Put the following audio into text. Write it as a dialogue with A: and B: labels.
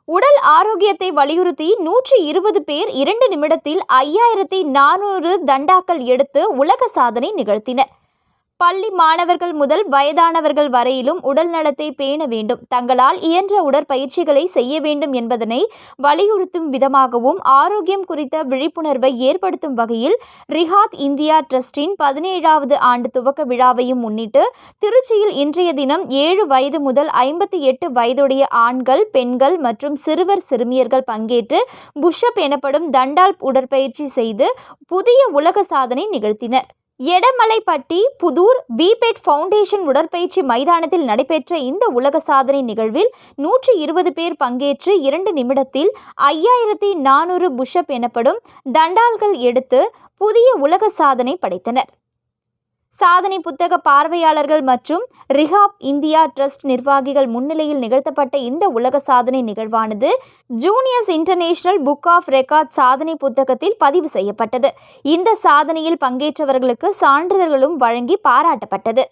A: உடல் ஆரோக்கியத்தை வலியுறுத்தி 120 பேர் 2 நிமிடத்தில் 5400 தண்டாக்கள் எடுத்து உலக சாதனை நிகழ்த்தினர். பள்ளி மாணவர்கள் முதல் வயதானவர்கள் வரையிலும் உடல் நலத்தை பேண வேண்டும், தங்களால் இயன்ற உடற்பயிற்சிகளை செய்ய வேண்டும் என்பதனை வலியுறுத்தும் விதமாகவும் ஆரோக்கியம் குறித்த விழிப்புணர்வை ஏற்படுத்தும் வகையில் ரிஹாத் இந்தியா டிரஸ்டின் 17வது ஆண்டு துவக்க விழாவையும் முன்னிட்டு திருச்சியில் இன்றைய தினம் 7 வயது முதல் 58 வயதுடைய ஆண்கள், பெண்கள் மற்றும் சிறுவர் சிறுமியர்கள் பங்கேற்று புஷ்அப் எனப்படும் தண்டால் உடற்பயிற்சி செய்து புதிய உலக சாதனை நிகழ்த்தினர். எடமலைப்பட்டி புதூர் பிபெட் ஃபவுண்டேஷன் உடற்பயிற்சி மைதானத்தில் நடைபெற்ற இந்த உலக சாதனை நிகழ்வில் 120 பேர் பங்கேற்று 2 நிமிடத்தில் 5400 புஷ்அப் எனப்படும் தண்டால்கள் எடுத்து புதிய உலக சாதனை படைத்தனர். சாதனை புத்தக பார்வையாளர்கள் மற்றும் ரிஹாப் இந்தியா டிரஸ்ட் நிர்வாகிகள் முன்னிலையில் நிகழ்த்தப்பட்ட இந்த உலக சாதனை நிகழ்வானது juniors international book of record சாதனை புத்தகத்தில் பதிவு செய்யப்பட்டது. இந்த சாதனையில் பங்கேற்றவர்களுக்கு சான்றிதழ்களும் வழங்கி பாராட்டப்பட்டது.